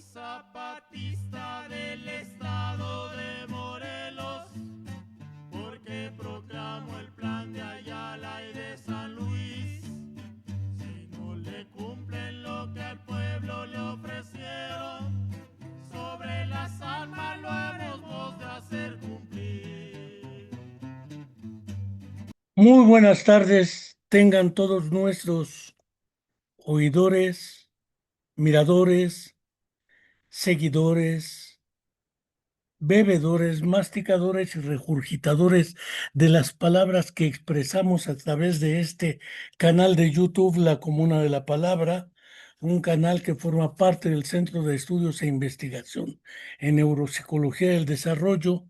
zapatista del estado de Morelos, porque proclamo el plan de Ayala y de San Luis. Si no le cumplen lo que al pueblo le ofrecieron, sobre las armas lo hemos de hacer cumplir. Muy buenas tardes, tengan todos nuestros oidores, miradores, seguidores, bebedores, masticadores y regurgitadores de las palabras que expresamos a través de este canal de YouTube, La Comuna de la Palabra, un canal que forma parte del Centro de Estudios e Investigación en Neuropsicología del Desarrollo,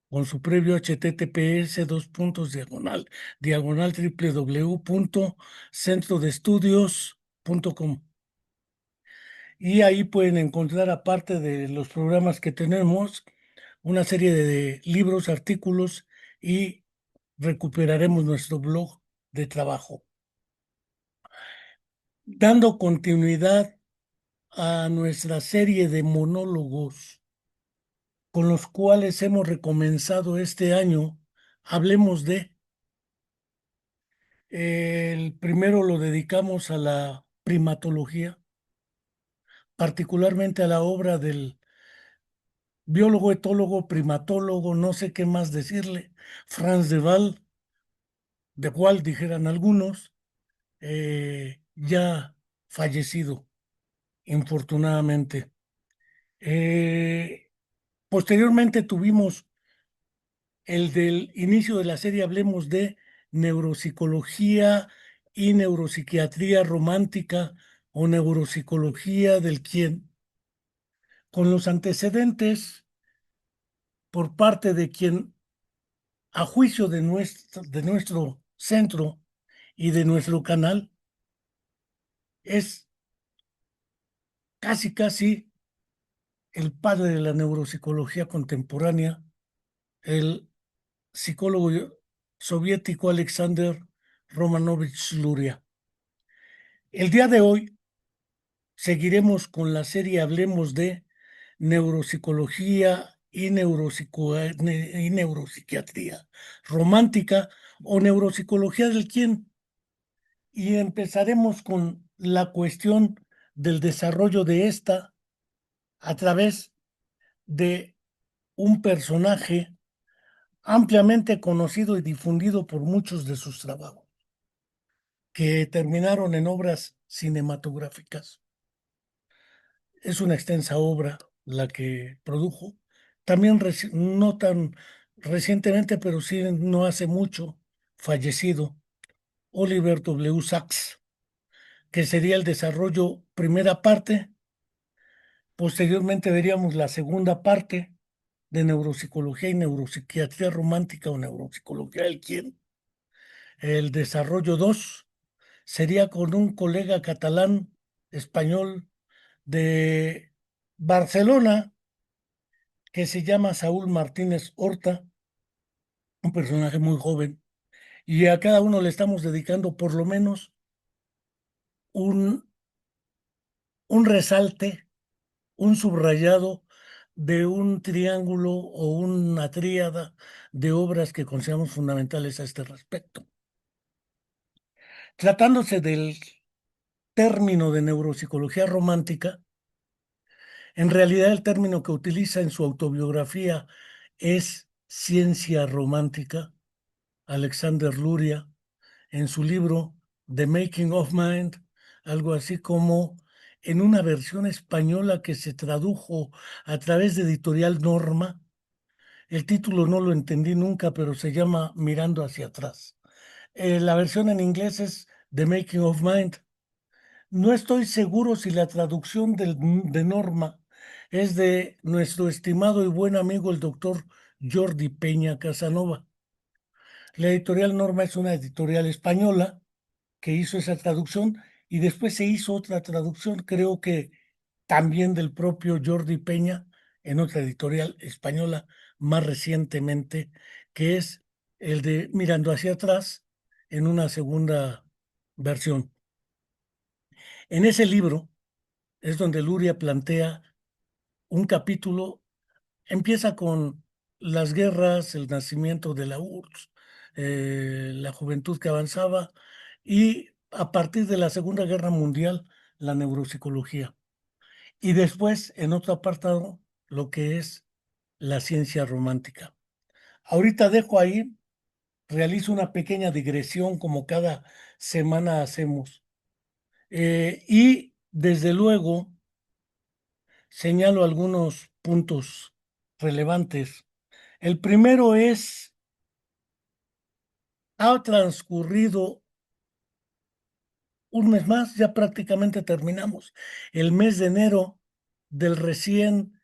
con su previo https diagonal www.centrodeestudios.com. Y ahí pueden encontrar, aparte de los programas que tenemos, una serie de libros, artículos, y recuperaremos nuestro blog de trabajo. Dando continuidad a nuestra serie de monólogos con los cuales hemos recomenzado este año, hablemos de. El primero lo dedicamos a la primatología, particularmente a la obra del biólogo, etólogo, primatólogo, no sé qué más decirle, Franz de Waal, dijeran algunos, ya fallecido, infortunadamente. Posteriormente tuvimos el del inicio de la serie, hablemos de neuropsicología y neuropsiquiatría romántica o neuropsicología del quién, con los antecedentes por parte de quien, a juicio de nuestro centro y de nuestro canal, es casi el padre de la neuropsicología contemporánea, el psicólogo soviético Alexander Romanovich Luria. El día de hoy seguiremos con la serie Hablemos de neuropsicología y neuropsiquiatría romántica o neuropsicología del quién. Y empezaremos con la cuestión del desarrollo de esta a través de un personaje ampliamente conocido y difundido por muchos de sus trabajos, que terminaron en obras cinematográficas. Es una extensa obra la que produjo, también no tan recientemente, pero sí no hace mucho, fallecido, Oliver W. Sacks, que sería el desarrollo primera parte. Posteriormente veríamos la segunda parte de neuropsicología y neuropsiquiatría romántica o neuropsicología del quién. El desarrollo 2 sería con un colega catalán español de Barcelona que se llama Saúl Martínez Horta, un personaje muy joven, y a cada uno le estamos dedicando por lo menos un, un resalte, un subrayado de un triángulo o una tríada de obras que consideramos fundamentales a este respecto. Tratándose del término de neuropsicología romántica, en realidad el término que utiliza en su autobiografía es ciencia romántica, Alexander Luria, en su libro The Making of Mind, algo así como en una versión española que se tradujo a través de Editorial Norma. El título no lo entendí nunca, pero se llama Mirando hacia atrás. La versión en inglés es The Making of Mind. No estoy seguro si la traducción de Norma es de nuestro estimado y buen amigo el doctor Jordi Peña Casanova. La editorial Norma es una editorial española que hizo esa traducción y después se hizo otra traducción, creo que también del propio Jordi Peña, en otra editorial española más recientemente, que es el de Mirando hacia atrás, en una segunda versión. En ese libro es donde Luria plantea un capítulo. Empieza con las guerras, el nacimiento de la URSS, la juventud que avanzaba y a partir de la Segunda Guerra Mundial, la neuropsicología. Y después, en otro apartado, lo que es la ciencia romántica. Ahorita dejo ahí, realizo una pequeña digresión como cada semana hacemos. Y desde luego señalo algunos puntos relevantes. El primero es, ha transcurrido un mes más, ya prácticamente terminamos el mes de enero del recién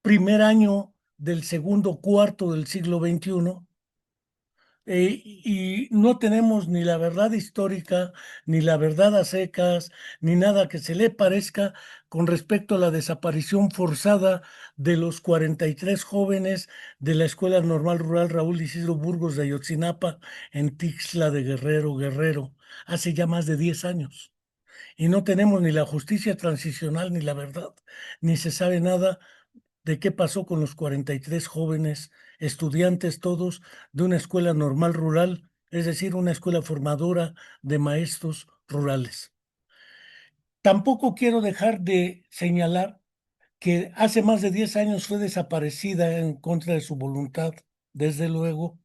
primer año del segundo cuarto del siglo XXI. Y no tenemos ni la verdad histórica, ni la verdad a secas, ni nada que se le parezca con respecto a la desaparición forzada de los 43 jóvenes de la Escuela Normal Rural Raúl Isidro Burgos de Ayotzinapa en Tixla de Guerrero, Guerrero, hace ya más de 10 años. Y no tenemos ni la justicia transicional ni la verdad, ni se sabe nada de qué pasó con los 43 jóvenes estudiantes todos de una escuela normal rural, es decir, una escuela formadora de maestros rurales. Tampoco quiero dejar de señalar que hace más de 10 años fue desaparecida en contra de su voluntad, desde luego,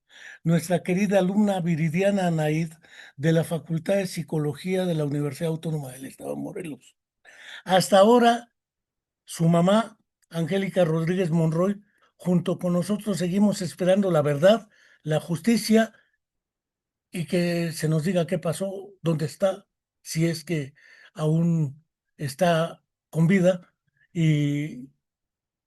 nuestra querida alumna Viridiana Anaid de la Facultad de Psicología de la Universidad Autónoma del Estado de Morelos. Hasta ahora su mamá, Angélica Rodríguez Monroy, junto con nosotros seguimos esperando la verdad, la justicia y que se nos diga qué pasó, dónde está, si es que aún está con vida. Y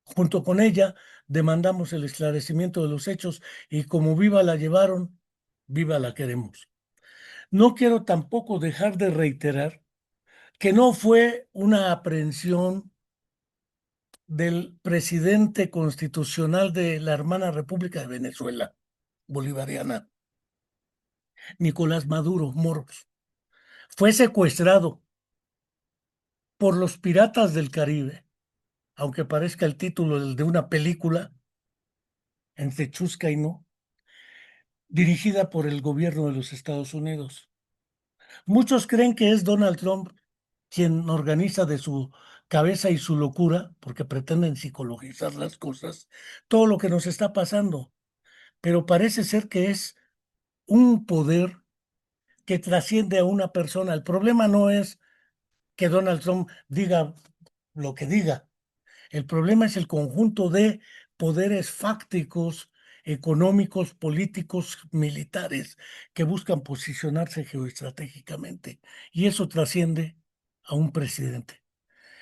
junto con ella demandamos el esclarecimiento de los hechos y como viva la llevaron, viva la queremos. No quiero tampoco dejar de reiterar que no fue una aprehensión del presidente constitucional de la hermana República de Venezuela, bolivariana, Nicolás Maduro Moros. Fue secuestrado por los piratas del Caribe, aunque parezca el título de una película, entre chusca y no, dirigida por el gobierno de los Estados Unidos. Muchos creen que es Donald Trump quien organiza de su cabeza y su locura, porque pretenden psicologizar las cosas, todo lo que nos está pasando. Pero parece ser que es un poder que trasciende a una persona. El problema no es que Donald Trump diga lo que diga. El problema es el conjunto de poderes fácticos, económicos, políticos, militares, que buscan posicionarse geoestratégicamente. Y eso trasciende a un presidente.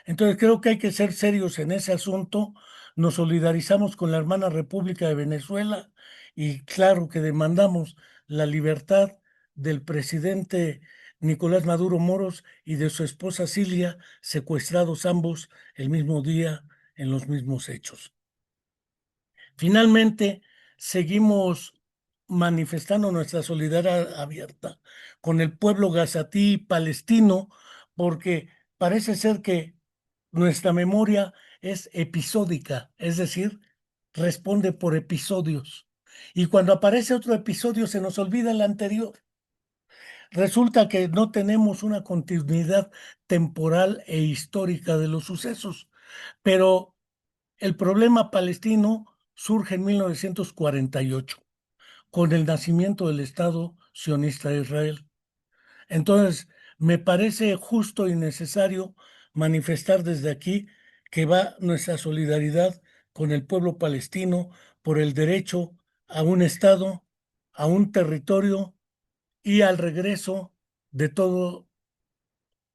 Entonces creo que hay que ser serios en ese asunto. Nos solidarizamos con la hermana República de Venezuela y claro que demandamos la libertad del presidente Nicolás Maduro Moros y de su esposa Cilia, secuestrados ambos el mismo día en los mismos hechos. Finalmente, seguimos manifestando nuestra solidaridad abierta con el pueblo gazatí palestino porque parece ser que nuestra memoria es episódica, es decir, responde por episodios. Y cuando aparece otro episodio se nos olvida el anterior. Resulta que no tenemos una continuidad temporal e histórica de los sucesos, pero el problema palestino surge en 1948 con el nacimiento del Estado sionista de Israel. Entonces, me parece justo y necesario manifestar desde aquí que va nuestra solidaridad con el pueblo palestino por el derecho a un Estado, a un territorio y al regreso de todo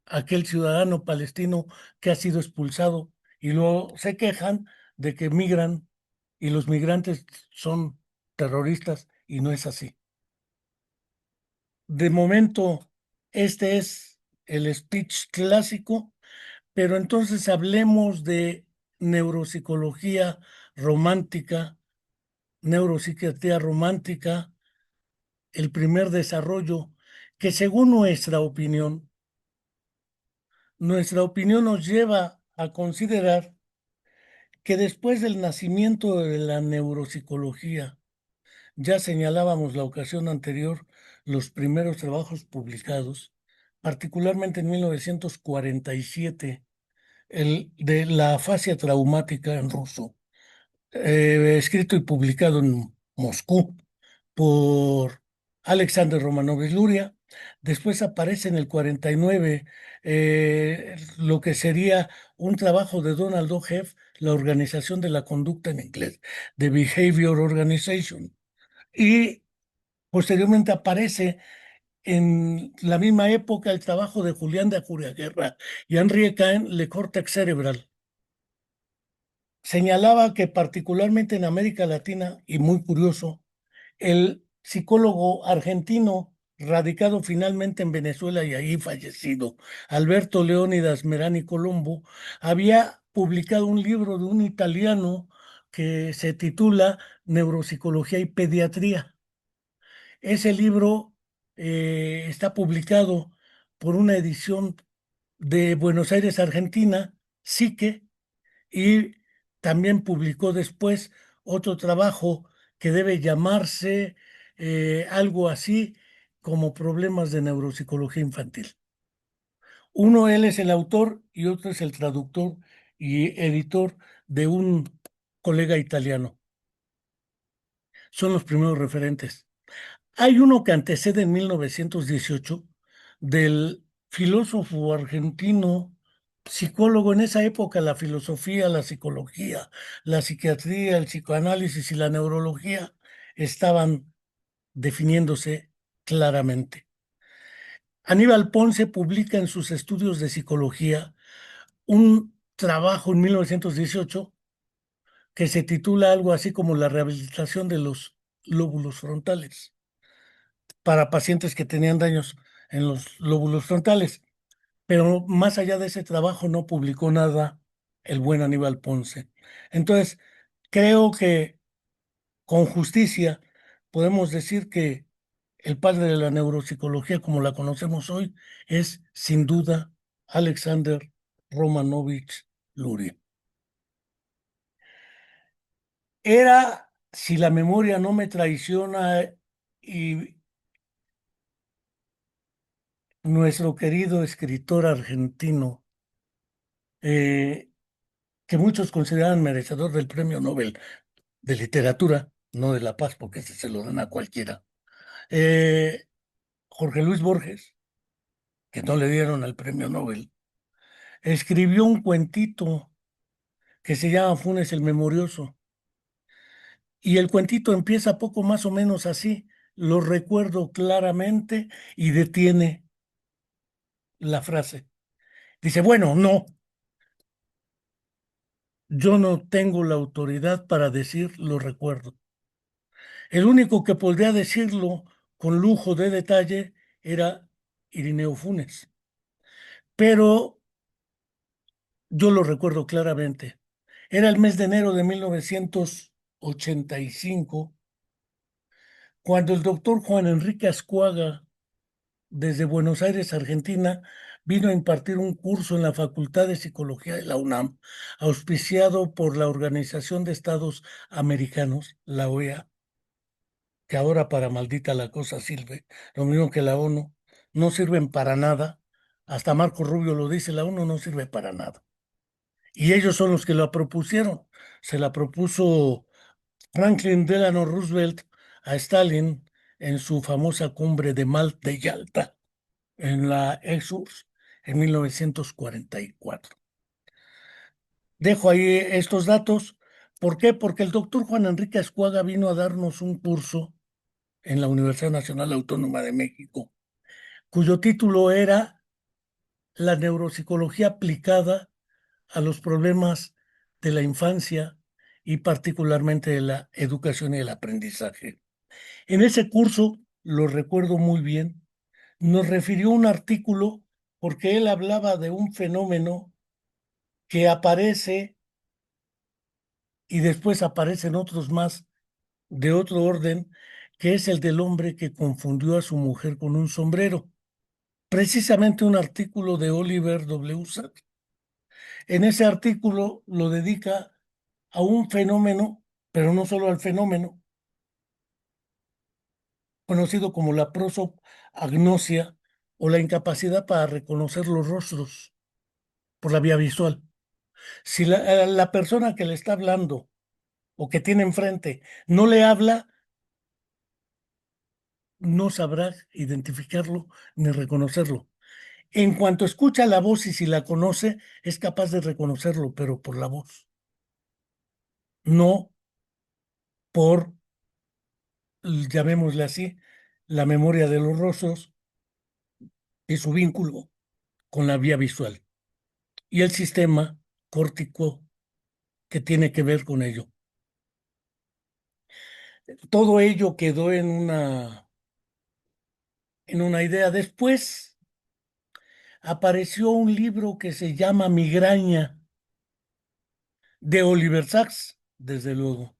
aquel ciudadano palestino que ha sido expulsado y luego se quejan de que migran y los migrantes son terroristas y no es así. De momento, este es el speech clásico, pero entonces hablemos de neuropsicología romántica, neuropsiquiatría romántica, el primer desarrollo que según nuestra opinión nos lleva a considerar que después del nacimiento de la neuropsicología, ya señalábamos la ocasión anterior los primeros trabajos publicados, particularmente en 1947, el de la afasia traumática en ruso, escrito y publicado en Moscú por Alexander Romanovich Luria. Después aparece en el 49 lo que sería un trabajo de Donald O. Heft, la organización de la conducta en inglés, The Behavior Organization. Y posteriormente aparece en la misma época el trabajo de Julián de Ajuriaguerra y Henri Caen, Le Cortex Cerebral. Señalaba que particularmente en América Latina, y muy curioso, el psicólogo argentino, radicado finalmente en Venezuela y ahí fallecido, Alberto Leónidas Merani Colombo, había publicado un libro de un italiano que se titula Neuropsicología y Pediatría. Ese libro está publicado por una edición de Buenos Aires, Argentina, Psique, y también publicó después otro trabajo que debe llamarse algo así como Problemas de Neuropsicología Infantil. Uno, él es el autor y otro es el traductor y editor de un colega italiano. Son los primeros referentes. Hay uno que antecede en 1918 del filósofo argentino, psicólogo en esa época, la filosofía, la psicología, la psiquiatría, el psicoanálisis y la neurología estaban definiéndose claramente. Aníbal Ponce publica en sus estudios de psicología un trabajo en 1918 que se titula algo así como La rehabilitación de los lóbulos frontales para pacientes que tenían daños en los lóbulos frontales. Pero más allá de ese trabajo no publicó nada el buen Aníbal Ponce. Entonces, creo que con justicia podemos decir que el padre de la neuropsicología como la conocemos hoy es sin duda Alexander Romanovich Luria. Era, si la memoria no me traiciona, y nuestro querido escritor argentino, eh, que muchos consideran merecedor del Premio Nobel de Literatura, no de la Paz, porque ese se lo dan a cualquiera, eh, Jorge Luis Borges, que no le dieron el Premio Nobel, escribió un cuentito que se llama Funes el Memorioso. Y el cuentito empieza poco más o menos así, lo recuerdo claramente y detiene la frase. Dice, bueno, no, yo no tengo la autoridad para decir lo recuerdo. El único que podría decirlo con lujo de detalle era Irineo Funes, pero yo lo recuerdo claramente. Era el mes de enero de 1985, cuando el doctor Juan Enrique Ascuaga, desde Buenos Aires, Argentina, vino a impartir un curso en la Facultad de Psicología de la UNAM, auspiciado por la Organización de Estados Americanos, la OEA, que ahora para maldita la cosa sirve, lo mismo que la ONU, no sirven para nada. Hasta Marco Rubio lo dice, la ONU no sirve para nada. Y ellos son los que la propusieron. Se la propuso Franklin Delano Roosevelt a Stalin en su famosa cumbre de Yalta, en la EXURSS, en 1944. Dejo ahí estos datos. ¿Por qué? Porque el doctor Juan Enrique Ascuaga vino a darnos un curso en la Universidad Nacional Autónoma de México, cuyo título era La neuropsicología aplicada a los problemas de la infancia y particularmente de la educación y el aprendizaje. En ese curso, lo recuerdo muy bien, nos refirió un artículo porque él hablaba de un fenómeno que aparece y después aparecen otros más de otro orden, que es el del hombre que confundió a su mujer con un sombrero. Precisamente un artículo de Oliver W. Sacks. En ese artículo lo dedica a un fenómeno, pero no solo al fenómeno, conocido como la prosopagnosia o la incapacidad para reconocer los rostros por la vía visual. Si la persona que le está hablando o que tiene enfrente no le habla, no sabrá identificarlo ni reconocerlo. En cuanto escucha la voz y si la conoce, es capaz de reconocerlo, pero por la voz, no por, llamémosle así, la memoria de los rostros y su vínculo con la vía visual y el sistema córtico que tiene que ver con ello. Todo ello quedó en una idea. Después apareció un libro que se llama Migraña, de Oliver Sacks, desde luego,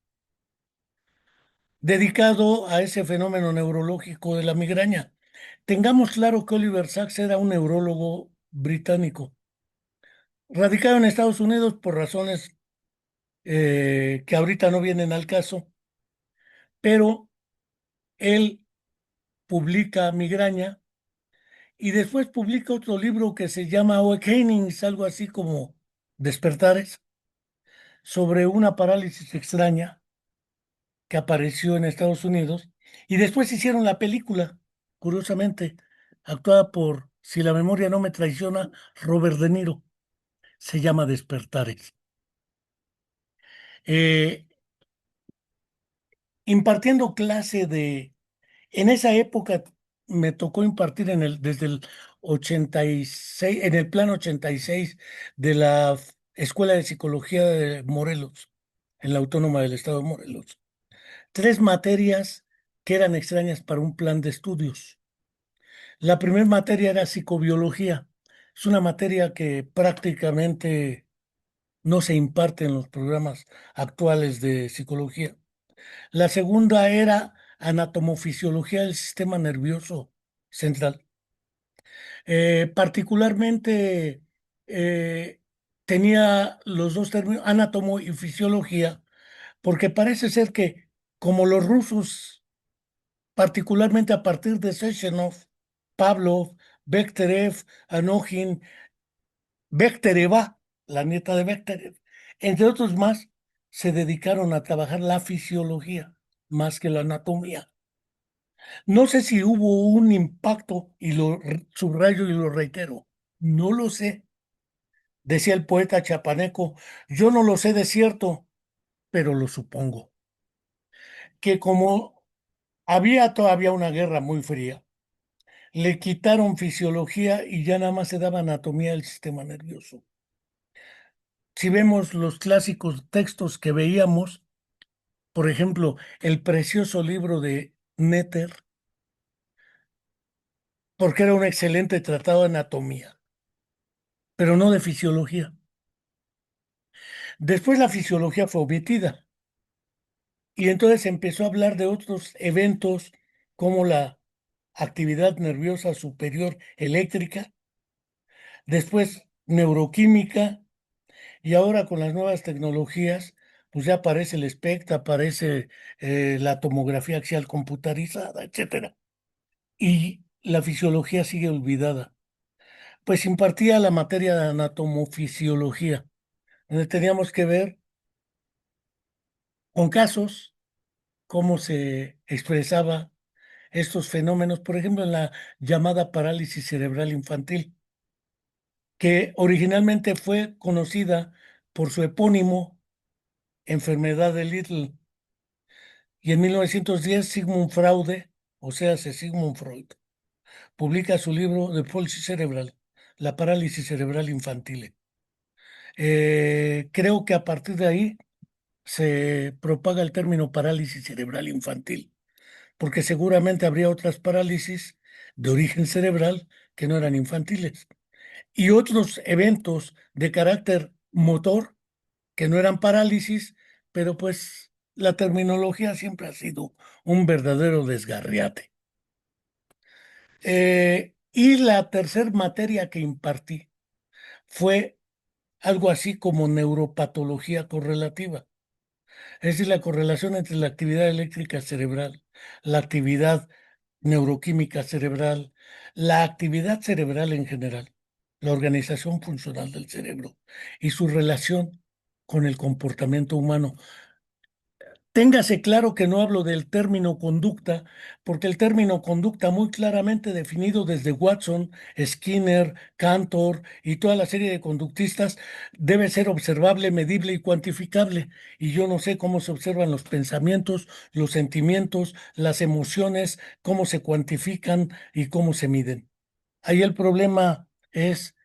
dedicado a ese fenómeno neurológico de la migraña. Tengamos claro que Oliver Sacks era un neurólogo británico, radicado en Estados Unidos por razones que ahorita no vienen al caso, pero él publica Migraña y después publica otro libro que se llama Awakenings, algo así como Despertares, sobre una parálisis extraña que apareció en Estados Unidos y después hicieron la película, curiosamente, actuada por, si la memoria no me traiciona, Robert De Niro. Se llama Despertares. Eh, Impartiendo clase en esa época me tocó impartir desde el 86, en el plan 86 de la Escuela de Psicología de Morelos, en la Autónoma del Estado de Morelos. Tres materias que eran extrañas para un plan de estudios. La primera materia era psicobiología. Es una materia que prácticamente no se imparte en los programas actuales de psicología. La segunda era anatomofisiología del sistema nervioso central. Particularmente eh, tenía los dos términos, átomo y fisiología, porque parece ser que como los rusos, particularmente a partir de Sechenov, Pavlov, Bekhterev, Anokhin, Bektereva, la nieta de Bekhterev, entre otros más, se dedicaron a trabajar la fisiología más que la anatomía. No sé si hubo un impacto, y lo subrayo y lo reitero, no lo sé. Decía el poeta chapaneco, yo no lo sé de cierto, pero lo supongo. Que como había todavía una guerra muy fría, le quitaron fisiología y ya nada más se daba anatomía del sistema nervioso. Si vemos los clásicos textos que veíamos, por ejemplo, el precioso libro de Netter, porque era un excelente tratado de anatomía, pero no de fisiología. Después la fisiología fue omitida y entonces empezó a hablar de otros eventos como la actividad nerviosa superior eléctrica, después neuroquímica y ahora con las nuevas tecnologías, pues ya aparece el SPECT, aparece la tomografía axial computarizada, etcétera. Y la fisiología sigue olvidada. Pues impartía la materia de anatomofisiología, donde teníamos que ver con casos cómo se expresaba estos fenómenos, por ejemplo, en la llamada parálisis cerebral infantil, que originalmente fue conocida por su epónimo, enfermedad de Little, y en 1910 Sigmund Fraude, o sea, Sigmund Freud, publica su libro De Palsy Cerebral, la parálisis cerebral infantil. Creo que a partir de ahí se propaga el término parálisis cerebral infantil, porque seguramente habría otras parálisis de origen cerebral que no eran infantiles y otros eventos de carácter motor que no eran parálisis, pero pues la terminología siempre ha sido un verdadero desgarriate. Y la tercer materia que impartí fue algo así como neuropatología correlativa. Es decir, la correlación entre la actividad eléctrica cerebral, la actividad neuroquímica cerebral, la actividad cerebral en general, la organización funcional del cerebro y su relación con el comportamiento humano. Téngase claro que no hablo del término conducta, porque el término conducta muy claramente definido desde Watson, Skinner, Cantor y toda la serie de conductistas debe ser observable, medible y cuantificable. Y yo no sé cómo se observan los pensamientos, los sentimientos, las emociones, cómo se cuantifican y cómo se miden. Ahí el problema es,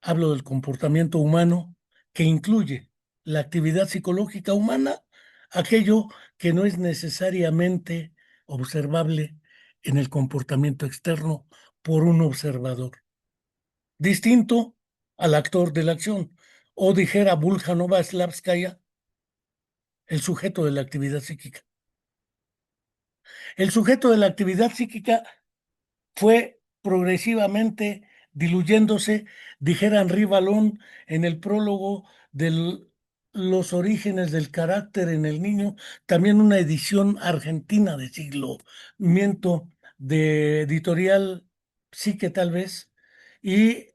hablo del comportamiento humano que incluye la actividad psicológica humana, aquello que no es necesariamente observable en el comportamiento externo por un observador, distinto al actor de la acción, o dijera Buljanova Slavskaya, el sujeto de la actividad psíquica. El sujeto de la actividad psíquica fue progresivamente diluyéndose, dijera Henri Vallon en el prólogo de los orígenes del carácter en el niño, también una edición argentina de siglo, miento, de editorial Psique tal vez, y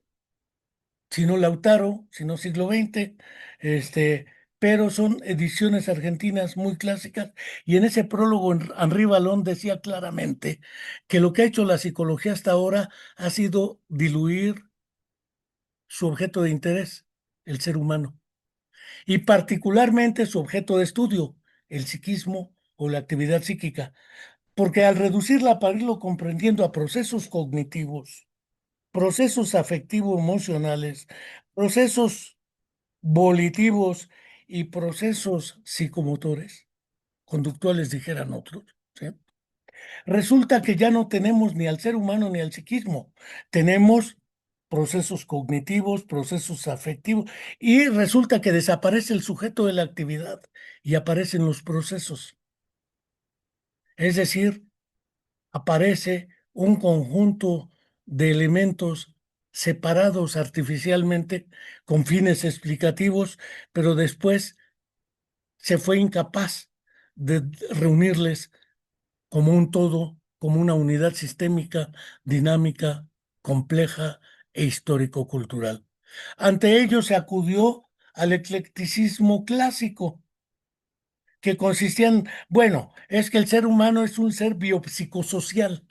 si no Lautaro, si no siglo XX, este, pero son ediciones argentinas muy clásicas. Y en ese prólogo, Henri Vallon decía claramente que lo que ha hecho la psicología hasta ahora ha sido diluir su objeto de interés, el ser humano, y particularmente su objeto de estudio, el psiquismo o la actividad psíquica, porque al reducirla para irlo comprendiendo a procesos cognitivos, procesos afectivo-emocionales, procesos volitivos y procesos psicomotores, conductuales dijeran otros, ¿sí? Resulta que ya no tenemos ni al ser humano ni al psiquismo, tenemos procesos cognitivos, procesos afectivos, y resulta que desaparece el sujeto de la actividad y aparecen los procesos. Es decir, aparece un conjunto de elementos separados artificialmente con fines explicativos, pero después se fue incapaz de reunirles como un todo, como una unidad sistémica, dinámica, compleja e histórico-cultural. Ante ello se acudió al eclecticismo clásico, que consistía en, bueno, es que el ser humano es un ser biopsicosocial.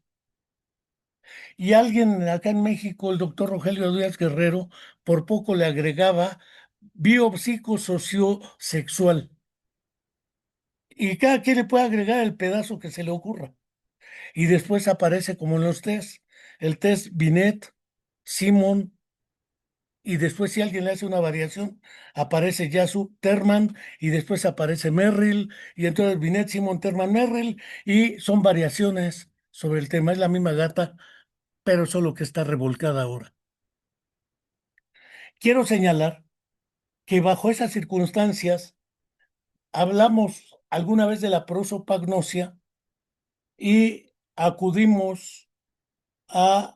Y alguien acá en México, el doctor Rogelio Díaz Guerrero, por poco le agregaba biopsicosociosexual. Y cada quien le puede agregar el pedazo que se le ocurra. Y después aparece como en los test, el test Binet, Simon, y después si alguien le hace una variación, aparece Yasu, Terman, y después aparece Merrill, y entonces Binet, Simon, Terman, Merrill, y son variaciones sobre el tema. Es la misma gata, pero solo que está revolcada ahora. Quiero señalar que bajo esas circunstancias hablamos alguna vez de la prosopagnosia y acudimos a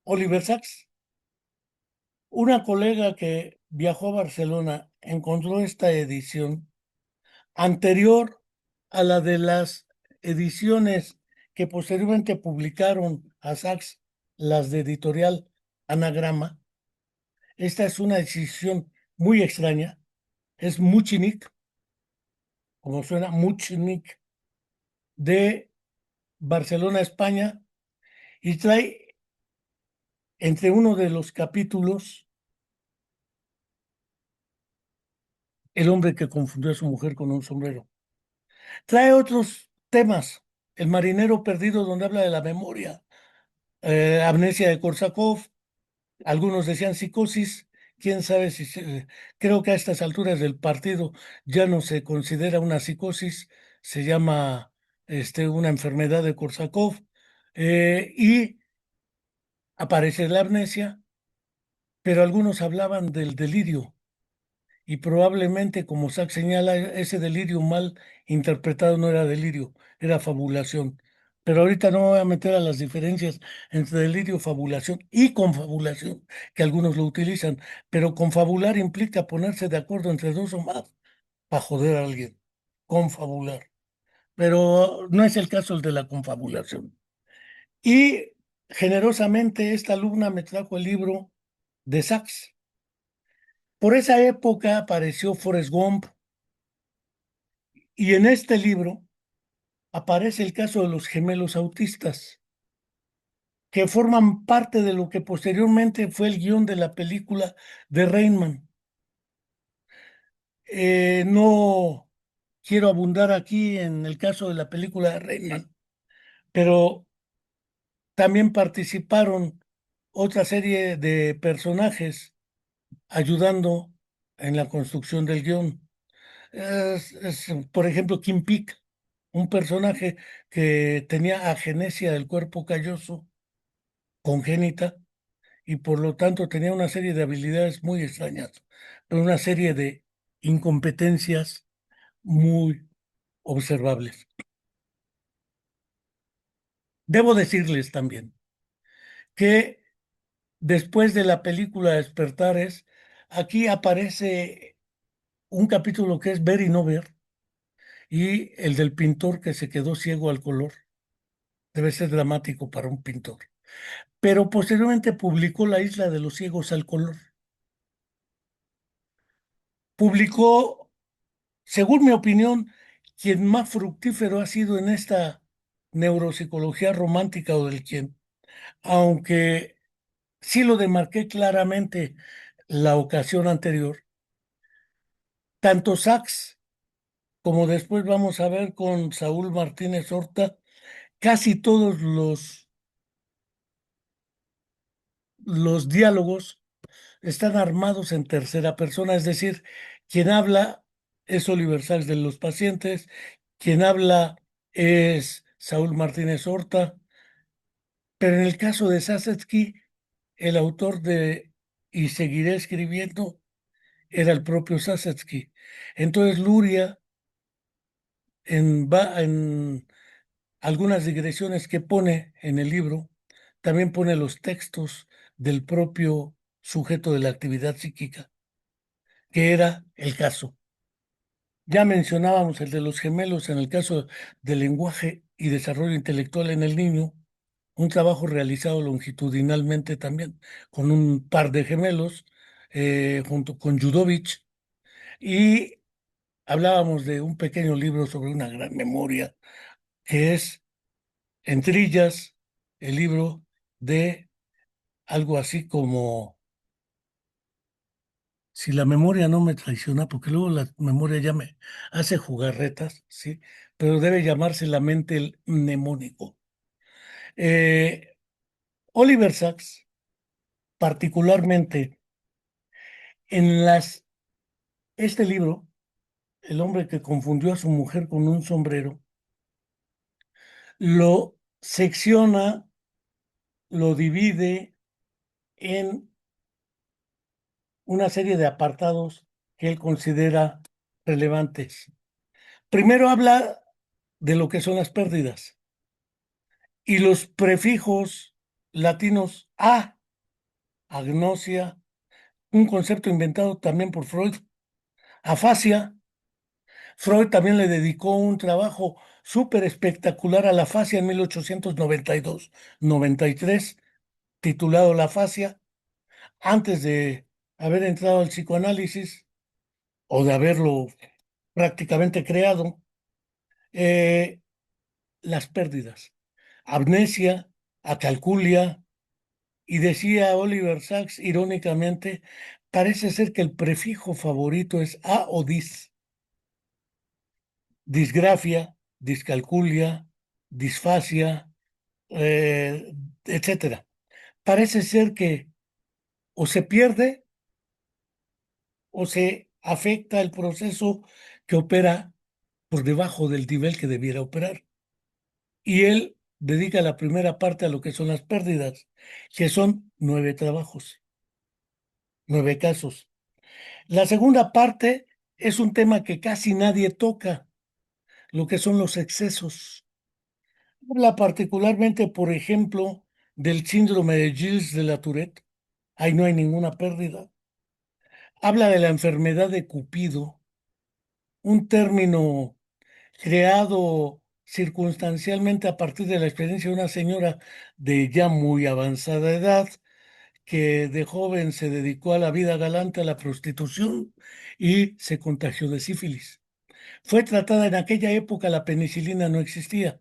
Oliver Sacks. Una colega que viajó a Barcelona encontró esta edición anterior a la de las ediciones que posteriormente publicaron a Sachs, las de editorial Anagrama. Esta es una edición muy extraña, es Muchinik, como suena, Muchinik, de Barcelona, España, y trae entre uno de los capítulos el hombre que confundió a su mujer con un sombrero. Trae otros temas. El marinero perdido, donde habla de la memoria, amnesia de Korsakov, algunos decían psicosis, quién sabe si creo que a estas alturas del partido ya no se considera una psicosis, se llama una enfermedad de Korsakov, y aparece la amnesia, pero algunos hablaban del delirio. Y probablemente, como Sachs señala, ese delirio mal interpretado no era delirio, era fabulación. pero ahorita no me voy a meter a las diferencias entre delirio, fabulación y confabulación, que algunos lo utilizan, pero confabular implica ponerse de acuerdo entre dos o más para joder a alguien, confabular, pero no es el caso el de la confabulación. Y generosamente esta alumna me trajo el libro de Sachs. Por esa época apareció Forrest Gump y en este libro aparece el caso de los gemelos autistas, que forman parte de lo que posteriormente fue el guión de la película de Rainman. No quiero abundar aquí en el caso de la película de Rainman, pero también participaron otra serie de personajes ayudando en la construcción del guión. Por ejemplo, Kim Peek, un personaje que tenía agenesia del cuerpo calloso congénita y por lo tanto tenía una serie de habilidades muy extrañas, pero una serie de incompetencias muy observables. Debo decirles también que después de la película Despertares, aquí aparece un capítulo que es Ver y no ver y el del pintor que se quedó ciego al color. Debe ser dramático para un pintor. Pero posteriormente publicó La isla de los ciegos al color. Publicó, según mi opinión, quien más fructífero ha sido en esta neuropsicología romántica o del quien, aunque sí lo demarqué claramente la ocasión anterior, tanto Sachs como después vamos a ver con Saúl Martínez Horta, casi todos los diálogos están armados en tercera persona, es decir, quien habla es Oliver Sacks de los pacientes, quien habla es Saúl Martínez Horta, pero en el caso de Sasetsky, el autor de Y seguiré escribiendo era el propio Sasetsky. Entonces Luria, en algunas digresiones que pone en el libro, también pone los textos del propio sujeto de la actividad psíquica, que era el caso. Ya mencionábamos el de los gemelos en el caso del lenguaje y desarrollo intelectual en el niño, un trabajo realizado longitudinalmente también con un par de gemelos, junto con Judovich, y hablábamos de un pequeño libro sobre una gran memoria, que es En trillas, el libro de algo así como si la memoria no me traiciona, porque luego la memoria ya me hace jugarretas, ¿sí? Pero debe llamarse la mente el mnemónico. Eh, Oliver Sacks, particularmente este libro, El hombre que confundió a su mujer con un sombrero, lo secciona, lo divide en una serie de apartados que él considera relevantes. Primero habla de lo que son las pérdidas y los prefijos latinos agnosia, un concepto inventado también por Freud, afasia. Freud también le dedicó un trabajo súper espectacular a la afasia en 1892-93, titulado La afasia, antes de haber entrado al psicoanálisis o de haberlo prácticamente creado. eh, las pérdidas, amnesia, acalculia, y decía Oliver Sacks irónicamente, parece ser que el prefijo favorito es a o disgrafia, discalculia, disfasia, etcétera. Parece ser que o se pierde o se afecta el proceso que opera por debajo del nivel que debiera operar. Y él dedica la primera parte a lo que son las pérdidas, que son 9 trabajos, 9 casos. La segunda parte es un tema que casi nadie toca, lo que son los excesos. Habla particularmente, por ejemplo, del síndrome de Gilles de la Tourette. Ahí no hay ninguna pérdida. Habla de la enfermedad de Cupido, un término creado circunstancialmente a partir de la experiencia de una señora de ya muy avanzada edad que de joven se dedicó a la vida galante, a la prostitución y se contagió de sífilis. Fue tratada en aquella época, la penicilina no existía.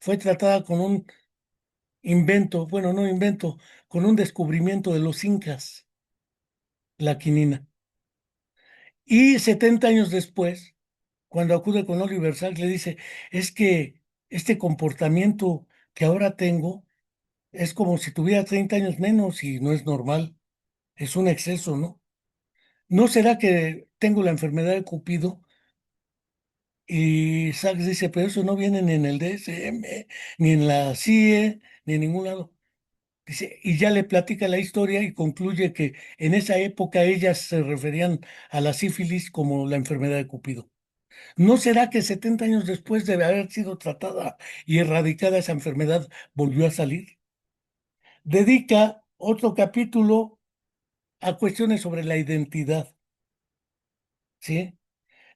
Fue tratada con un invento, bueno, no invento, con un descubrimiento de los incas, la quinina. Y 70 años después, cuando acude con Oliver Sacks, le dice, es que este comportamiento que ahora tengo es como si tuviera 30 años menos y no es normal, es un exceso, ¿no? ¿No será que tengo la enfermedad de Cupido? Y Sachs dice, pero eso no viene ni en el DSM, ni en la CIE, ni en ningún lado. Dice, y ya le platica la historia y concluye que en esa época ellas se referían a la sífilis como la enfermedad de Cupido. ¿No será que 70 años después de haber sido tratada y erradicada esa enfermedad volvió a salir? Dedica otro capítulo a cuestiones sobre la identidad, ¿sí?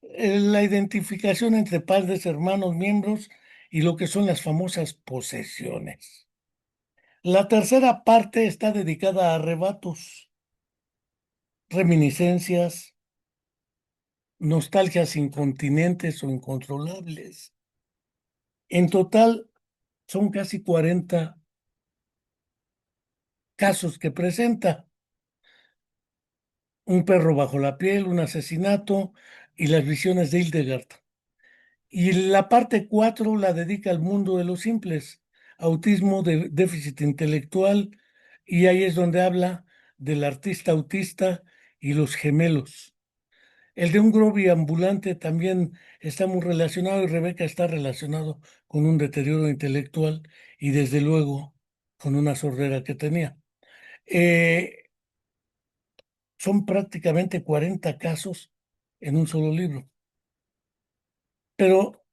La identificación entre padres, hermanos, miembros y lo que son las famosas posesiones. La tercera parte está dedicada a arrebatos, reminiscencias, nostalgias incontinentes o incontrolables. En total son casi 40 casos que presenta. Un perro bajo la piel, un asesinato y las visiones de Hildegard. Y la parte 4 la dedica al mundo de los simples, autismo, déficit intelectual, y ahí es donde habla del artista autista y los gemelos. El de un Groby ambulante también está muy relacionado y Rebeca está relacionado con un deterioro intelectual y desde luego con una sordera que tenía. Eh, Son prácticamente 40 casos en un solo libro. Pero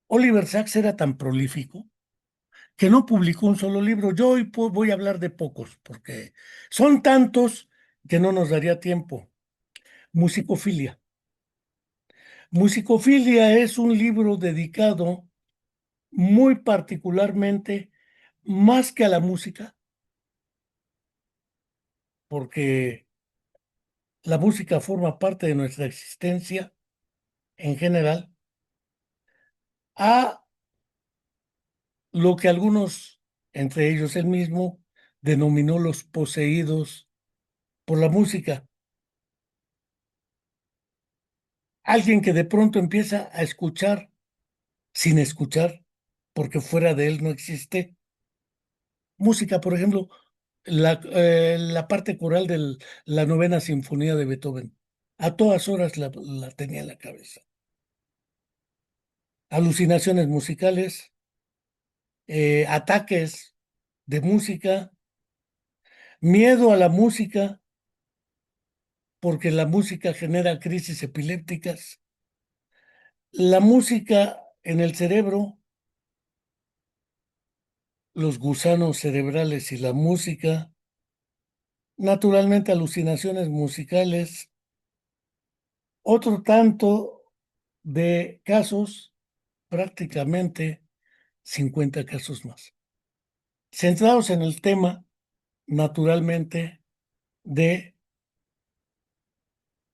Oliver Sacks era tan prolífico que no publicó un solo libro. Yo hoy voy a hablar de pocos, porque son tantos que no nos daría tiempo. Musicofilia. Musicofilia es un libro dedicado muy particularmente más que a la música, porque la música forma parte de nuestra existencia en general, a lo que algunos, entre ellos él mismo, denominó los poseídos por la música. Alguien que de pronto empieza a escuchar sin escuchar, porque fuera de él no existe música. Por ejemplo, la parte coral de la novena sinfonía de Beethoven. A todas horas la tenía en la cabeza. Alucinaciones musicales, ataques de música, miedo a la música, porque la música genera crisis epilépticas. La música en el cerebro, los gusanos cerebrales y la música, naturalmente alucinaciones musicales, otro tanto de casos, prácticamente 50 casos más, centrados en el tema, naturalmente, de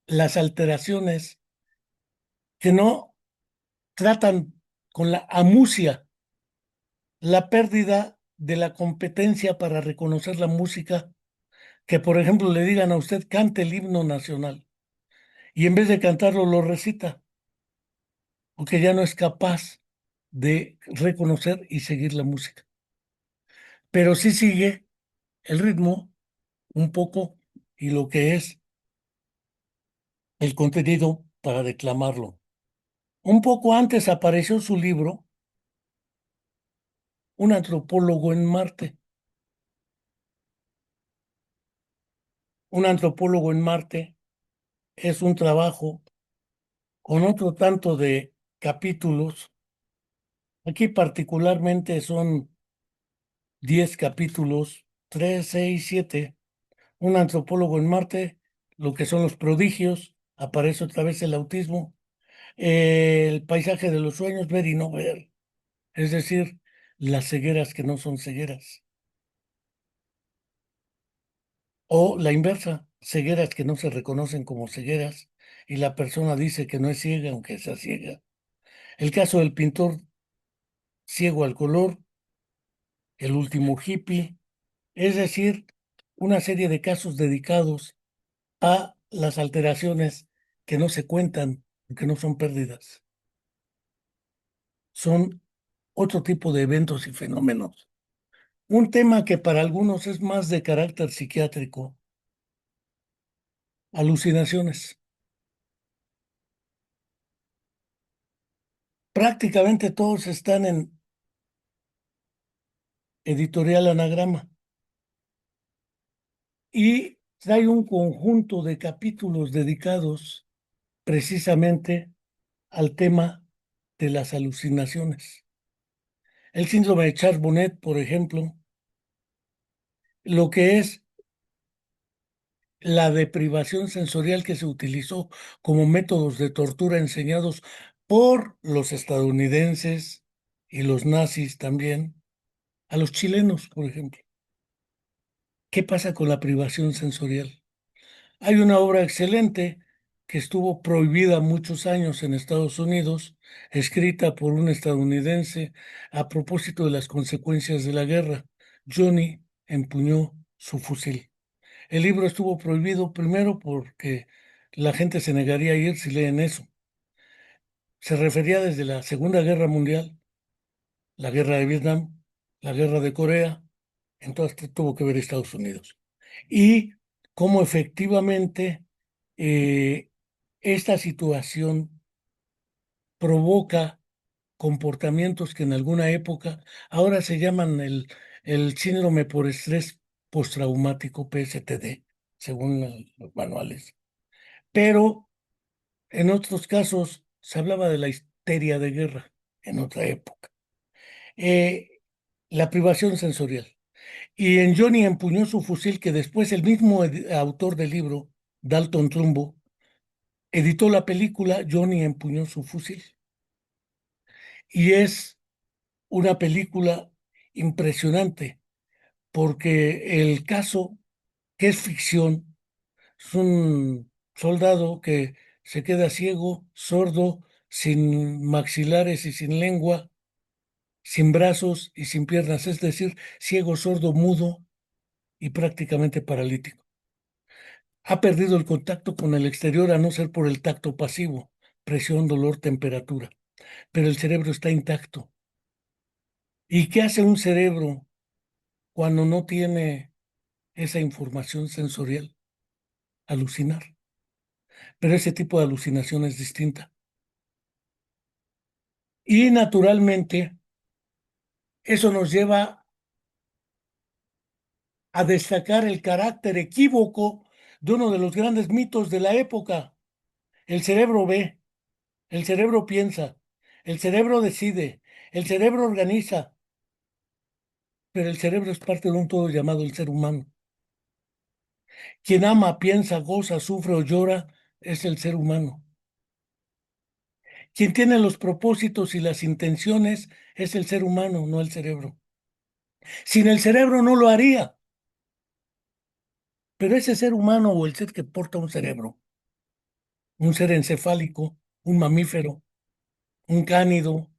las alteraciones que no tratan con la amusia, la pérdida de la competencia para reconocer la música, que por ejemplo le digan a usted cante el himno nacional y en vez de cantarlo lo recita, porque ya no es capaz de reconocer y seguir la música. Pero sí sigue el ritmo un poco y lo que es el contenido para declamarlo. Un poco antes apareció su libro, Un antropólogo en Marte. Un antropólogo en Marte es un trabajo con otro tanto de capítulos Aquí particularmente son 10 capítulos, 3, 6, 7. Un antropólogo en Marte, lo que son los prodigios, aparece otra vez el autismo, el paisaje de los sueños, ver y no ver, es decir, las cegueras que no son cegueras, o la inversa, cegueras que no se reconocen como cegueras y la persona dice que no es ciega aunque sea ciega. El caso del pintor ciego al color, el último hippie, es decir, una serie de casos dedicados a las alteraciones que no se cuentan, que no son pérdidas, son otro tipo de eventos y fenómenos. Un tema que para algunos es más de carácter psiquiátrico, alucinaciones. Prácticamente todos están en Editorial Anagrama y trae un conjunto de capítulos dedicados precisamente al tema de las alucinaciones. El síndrome de Charles-Bonnet, por ejemplo, lo que es la deprivación sensorial que se utilizó como métodos de tortura enseñados por los estadounidenses y los nazis también, a los chilenos, por ejemplo. ¿Qué pasa con la privación sensorial? Hay una obra excelente que estuvo prohibida muchos años en Estados Unidos, escrita por un estadounidense a propósito de las consecuencias de la guerra. Johnny empuñó su fusil. El libro estuvo prohibido primero porque la gente se negaría a ir si leen eso. Se refería desde la Segunda Guerra Mundial, la guerra de Vietnam, la guerra de Corea, entonces tuvo que ver Estados Unidos. Y cómo efectivamente eh, esta situación provoca comportamientos que en alguna época ahora se llaman el síndrome por estrés postraumático, PSTD, según los manuales. Pero en otros casos se hablaba de la histeria de guerra en otra época. Eh, la privación sensorial. Y en Johnny empuñó su fusil, que después el mismo autor del libro, Dalton Trumbo, editó la película Johnny empuñó su fusil. Y es una película impresionante, porque el caso, que es ficción, es un soldado que se queda ciego, sordo, sin maxilares y sin lengua, sin brazos y sin piernas, es decir, ciego, sordo, mudo y prácticamente paralítico. Ha perdido el contacto con el exterior a no ser por el tacto pasivo, presión, dolor, temperatura, pero el cerebro está intacto. ¿Y qué hace un cerebro cuando no tiene esa información sensorial? Alucinar. Pero ese tipo de alucinación es distinta. Y naturalmente, eso nos lleva a destacar el carácter equívoco de uno de los grandes mitos de la época. El cerebro ve, el cerebro piensa, el cerebro decide, el cerebro organiza, pero el cerebro es parte de un todo llamado el ser humano. Quien ama, piensa, goza, sufre o llora es el ser humano. Quien tiene los propósitos y las intenciones es el ser humano, no el cerebro. Sin el cerebro no lo haría, pero ese ser humano o el ser que porta un cerebro, un ser encefálico, un mamífero, un cánido,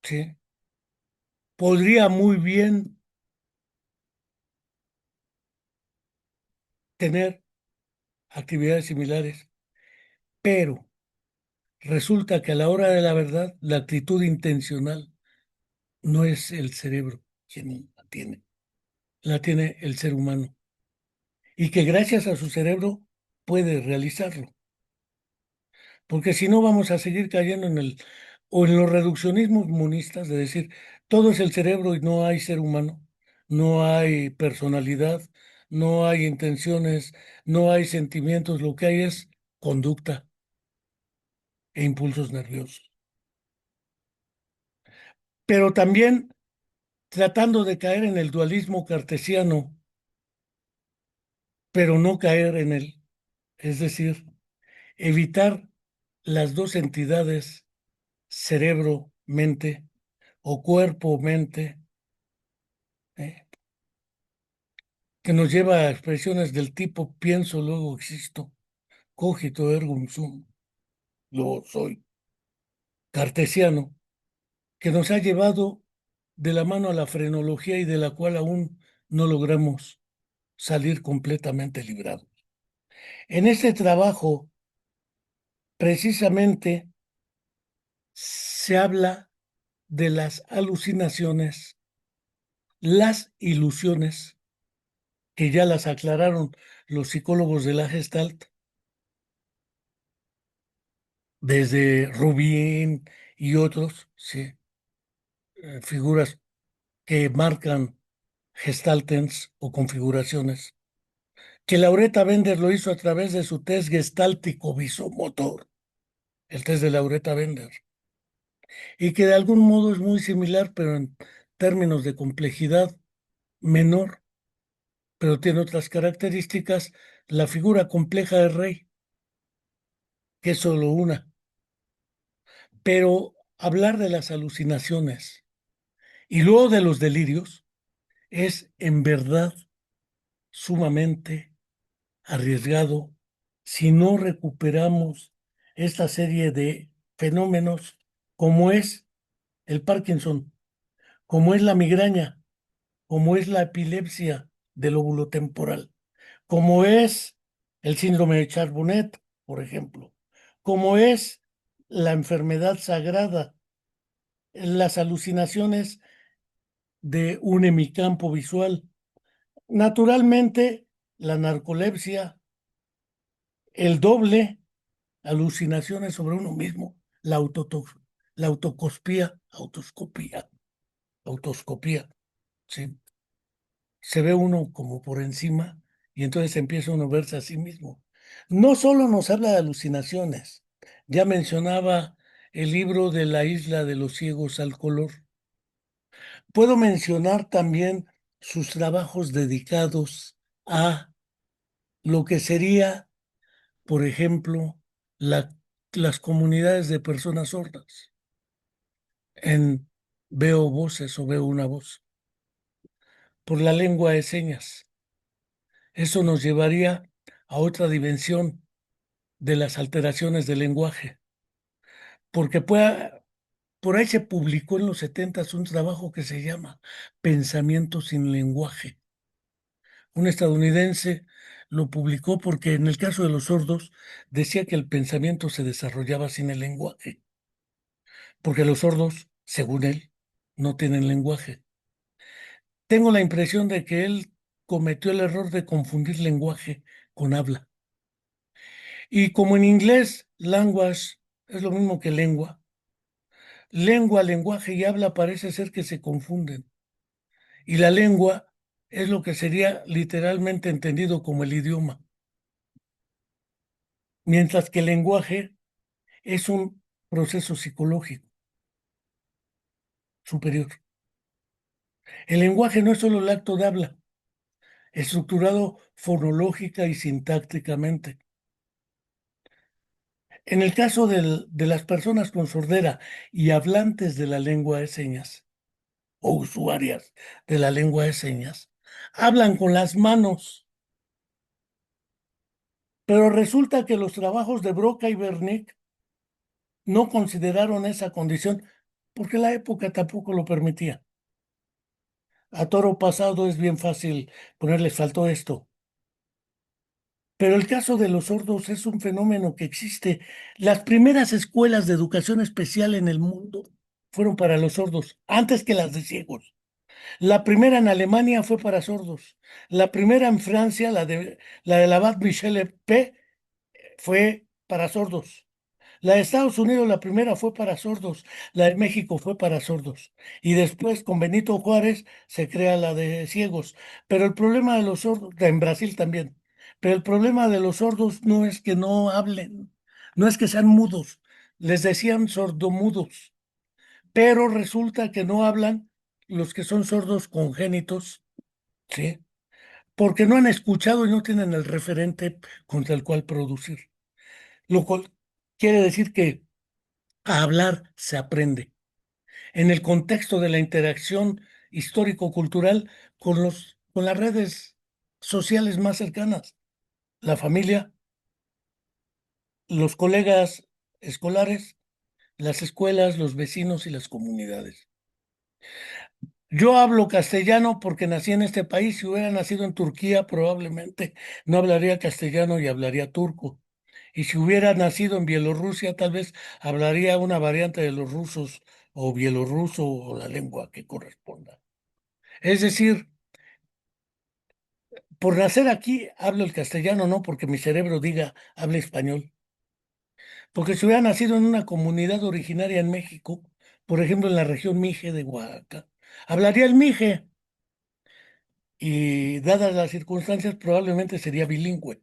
¿sí? Podría muy bien tener actividades similares, pero resulta que a la hora de la verdad, la actitud intencional no es el cerebro quien la tiene el ser humano, y que gracias a su cerebro puede realizarlo, porque si no vamos a seguir cayendo en el o en los reduccionismos monistas de decir todo es el cerebro y no hay ser humano, no hay personalidad, no hay intenciones, no hay sentimientos, lo que hay es conducta e impulsos nerviosos. pero también tratando de caer en el dualismo cartesiano, pero no caer en él, es decir, evitar las dos entidades, cerebro-mente o cuerpo-mente, eh, que nos lleva a expresiones del tipo pienso, luego existo, cogito ergo sum, lo soy, cartesiano, que nos ha llevado de la mano a la frenología y de la cual aún no logramos salir completamente librados. En este trabajo, precisamente, se habla de las alucinaciones, las ilusiones, que ya las aclararon los psicólogos de la Gestalt, desde Rubin y otros, sí, figuras que marcan gestaltens o configuraciones, que Lauretta Bender lo hizo a través de su test gestáltico visomotor, el test de Lauretta Bender, y que de algún modo es muy similar, pero en términos de complejidad menor, pero tiene otras características, la figura compleja de Rey, que es solo una. Pero hablar de las alucinaciones y luego de los delirios es en verdad sumamente arriesgado si no recuperamos esta serie de fenómenos como es el Parkinson, como es la migraña, como es la epilepsia del lóbulo temporal, como es el síndrome de Charbonet, por ejemplo, como es la enfermedad sagrada, las alucinaciones de un hemicampo visual. Naturalmente, la narcolepsia, el doble, alucinaciones sobre uno mismo, la autoscopía, ¿sí? Se ve uno como por encima y entonces empieza uno a verse a sí mismo. No solo nos habla de alucinaciones, ya mencionaba el libro de la isla de los ciegos al color. Puedo mencionar también sus trabajos dedicados a lo que sería, por ejemplo, la- las comunidades de personas sordas. En veo voces o veo una voz, por la lengua de señas. Eso nos llevaría a otra dimensión de las alteraciones del lenguaje, porque por ahí se publicó en los 70 un trabajo que se llama Pensamiento sin lenguaje. Un estadounidense lo publicó porque en el caso de los sordos decía que el pensamiento se desarrollaba sin el lenguaje, porque los sordos, según él, no tienen lenguaje. Tengo la impresión de que él cometió el error de confundir lenguaje con habla. Y como en inglés, language es lo mismo que lengua, lenguaje y habla parece ser que se confunden. Y la lengua es lo que sería literalmente entendido como el idioma, mientras que el lenguaje es un proceso psicológico superior. El lenguaje no es solo el acto de habla, estructurado fonológica y sintácticamente. En el caso de las personas con sordera y hablantes de la lengua de señas o usuarias de la lengua de señas, hablan con las manos, pero resulta que los trabajos de Broca y Wernicke no consideraron esa condición porque la época tampoco lo permitía. A toro pasado es bien fácil ponerles faltó esto. Pero el caso de los sordos es un fenómeno que existe. Las primeras escuelas de educación especial en el mundo fueron para los sordos, antes que las de ciegos. La primera en Alemania fue para sordos. La primera en Francia, la de la Bad Michel P, fue para sordos. La de Estados Unidos, la primera fue para sordos, la de México fue para sordos. Y después, con Benito Juárez, se crea la de ciegos. Pero el problema de los sordos, en Brasil también, pero el problema de los sordos no es que no hablen, no es que sean mudos, les decían sordomudos, pero resulta que no hablan los que son sordos congénitos, ¿sí? Porque no han escuchado y no tienen el referente contra el cual producir. Lo cual quiere decir que a hablar se aprende en el contexto de la interacción histórico-cultural con las redes sociales más cercanas, la familia, los colegas escolares, las escuelas, los vecinos y las comunidades. Yo hablo castellano porque nací en este país. Si hubiera nacido en Turquía, probablemente no hablaría castellano y hablaría turco. Y si hubiera nacido en Bielorrusia, tal vez hablaría una variante de los rusos o bielorruso o la lengua que corresponda. Es decir, por nacer aquí hablo el castellano, no porque mi cerebro diga hable español. Porque si hubiera nacido en una comunidad originaria en México, por ejemplo en la región Mije de Oaxaca, hablaría el Mije y dadas las circunstancias probablemente sería bilingüe,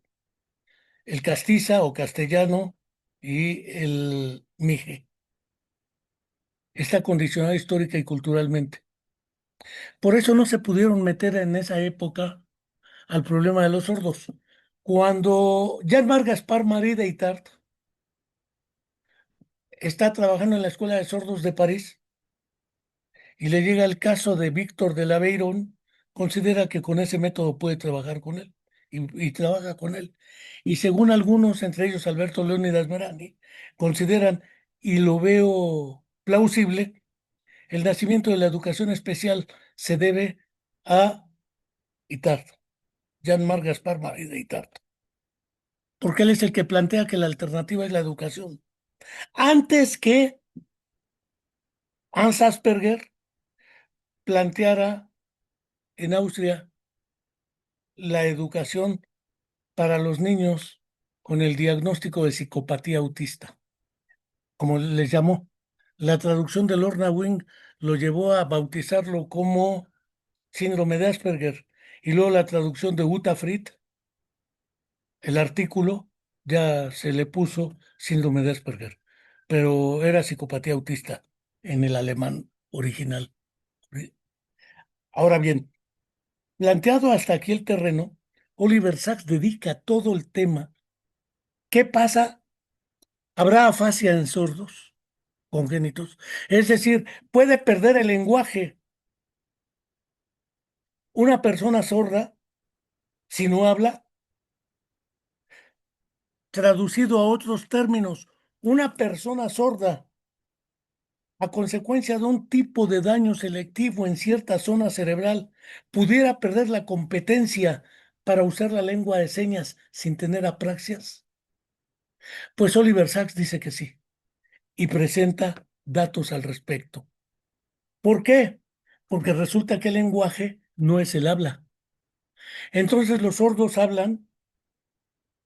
el castiza o castellano y el Mije. Está condicionado histórica y culturalmente. Por eso no se pudieron meter en esa época al problema de los sordos. Cuando Jean-Marc Gaspar Marie Itard está trabajando en la Escuela de Sordos de París y le llega el caso de Víctor de la Aveyron, considera que con ese método puede trabajar con él y trabaja con él. Y según algunos, entre ellos Alberto Leónidas Merani, consideran, y lo veo plausible, el nacimiento de la educación especial se debe a Itard, Jean-Marc Gaspar Marie de Itard, porque él es el que plantea que la alternativa es la educación. Antes que Hans Asperger planteara en Austria la educación para los niños con el diagnóstico de psicopatía autista, como les llamó. La traducción de Lorna Wing lo llevó a bautizarlo como síndrome de Asperger y luego la traducción de Uta Frith, el artículo ya se le puso síndrome de Asperger, pero era psicopatía autista en el alemán original. Ahora bien, planteado hasta aquí el terreno, Oliver Sacks dedica todo el tema. ¿Qué pasa? ¿Habrá afasia en sordos congénitos? Es decir, puede perder el lenguaje una persona sorda si no habla. Traducido a otros términos, una persona sorda a consecuencia de un tipo de daño selectivo en cierta zona cerebral pudiera perder la competencia para usar la lengua de señas sin tener apraxias. Pues Oliver Sacks dice que sí y presenta datos al respecto. ¿Por qué? Porque resulta que el lenguaje no es el habla. Entonces los sordos hablan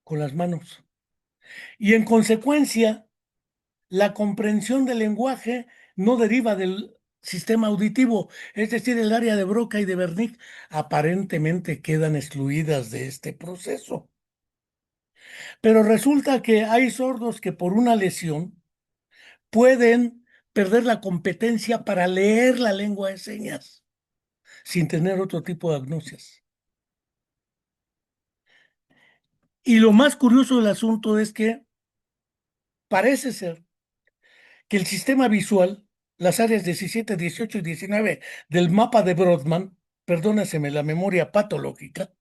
con las manos. Y en consecuencia, la comprensión del lenguaje no deriva del sistema auditivo, es decir, el área de Broca y de Wernicke aparentemente quedan excluidas de este proceso. Pero resulta que hay sordos que por una lesión pueden perder la competencia para leer la lengua de señas sin tener otro tipo de agnosias. Y lo más curioso del asunto es que parece ser que el sistema visual, las áreas 17, 18 y 19 del mapa de Brodmann, perdónaseme la memoria patológica,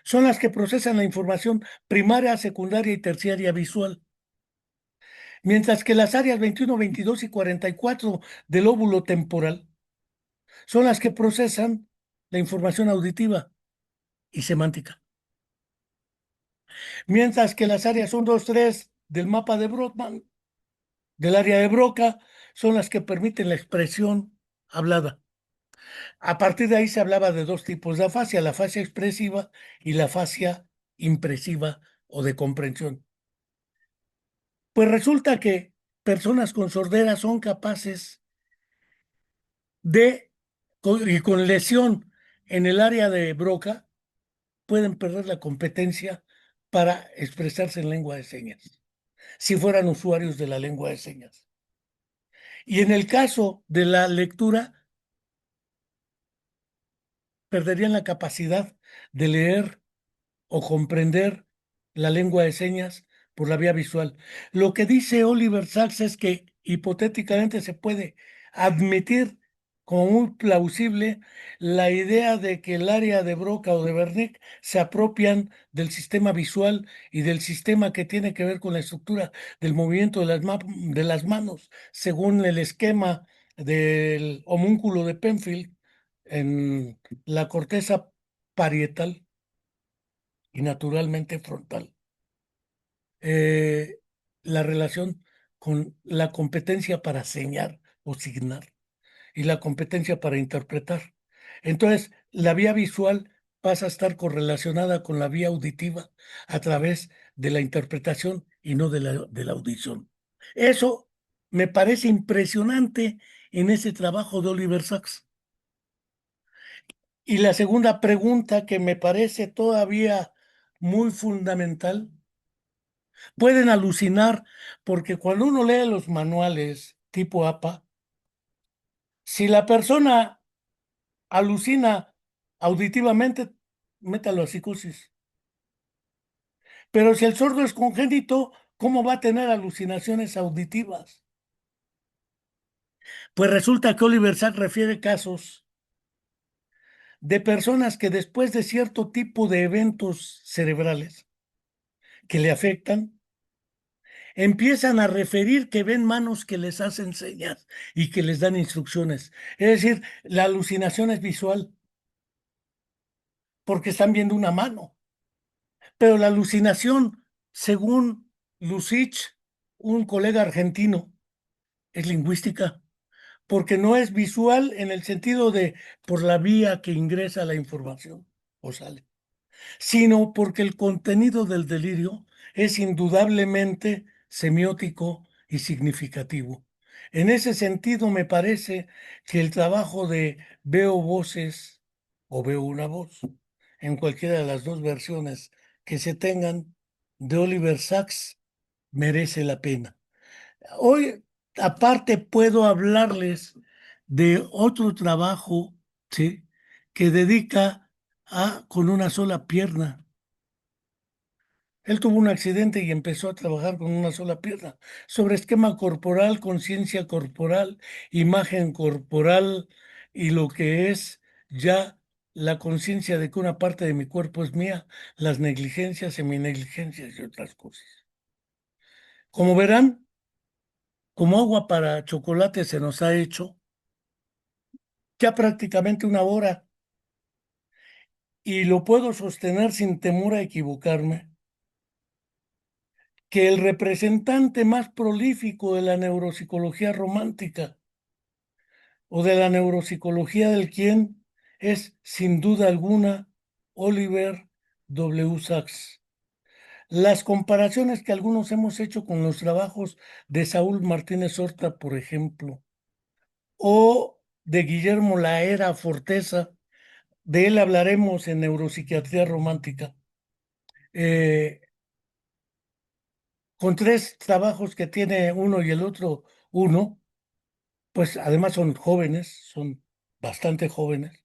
son las que procesan la información primaria, secundaria y terciaria visual, mientras que las áreas 21, 22 y 44 del óvulo temporal son las que procesan la información auditiva y semántica, mientras que las áreas 1, 2, 3 del mapa de Brodmann, del área de Broca, son las que permiten la expresión hablada. A partir de ahí se hablaba de dos tipos de afasia, la afasia expresiva y la afasia impresiva o de comprensión. Pues resulta que personas con sordera son capaces de, y con lesión en el área de Broca, pueden perder la competencia para expresarse en lengua de señas, si fueran usuarios de la lengua de señas. Y en el caso de la lectura, perderían la capacidad de leer o comprender la lengua de señas por la vía visual. Lo que dice Oliver Sacks es que hipotéticamente se puede admitir como muy plausible la idea de que el área de Broca o de Wernicke se apropian del sistema visual y del sistema que tiene que ver con la estructura del movimiento de las manos, según el esquema del homúnculo de Penfield en la corteza parietal y naturalmente frontal. Eh, la relación con la competencia para señar o signar y la competencia para interpretar. Entonces, la vía visual pasa a estar correlacionada con la vía auditiva a través de la interpretación y no de la audición. Eso me parece impresionante en ese trabajo de Oliver Sacks. Y la segunda pregunta que me parece todavía muy fundamental, pueden alucinar porque cuando uno lee los manuales tipo APA, si la persona alucina auditivamente, métalo a psicosis. Pero si el sordo es congénito, ¿cómo va a tener alucinaciones auditivas? Pues resulta que Oliver Sacks refiere casos de personas que después de cierto tipo de eventos cerebrales que le afectan, empiezan a referir que ven manos que les hacen señas y que les dan instrucciones. Es decir, la alucinación es visual porque están viendo una mano, pero la alucinación, según Lucic, un colega argentino, es lingüística, porque no es visual en el sentido de por la vía que ingresa la información o sale, sino porque el contenido del delirio es indudablemente semiótico y significativo. En ese sentido, me parece que el trabajo de veo voces o veo una voz, en cualquiera de las dos versiones que se tengan, de Oliver Sacks, merece la pena. Hoy, aparte, puedo hablarles de otro trabajo, ¿sí?, que dedica a con una sola pierna. Él tuvo un accidente y empezó a trabajar con una sola pierna, sobre esquema corporal, conciencia corporal, imagen corporal y lo que es ya la conciencia de que una parte de mi cuerpo es mía, las negligencias, seminegligencias y otras cosas. Como verán, como agua para chocolate se nos ha hecho ya prácticamente una hora y lo puedo sostener sin temor a equivocarme, que el representante más prolífico de la neuropsicología romántica o de la neuropsicología del quién es, sin duda alguna, Oliver W. Sacks. Las comparaciones que algunos hemos hecho con los trabajos de Saúl Martínez Horta, por ejemplo, o de Guillermo Laera Forteza, de él hablaremos en neuropsiquiatría romántica, eh, con tres trabajos que tiene uno y el otro uno, pues además son jóvenes, son bastante jóvenes,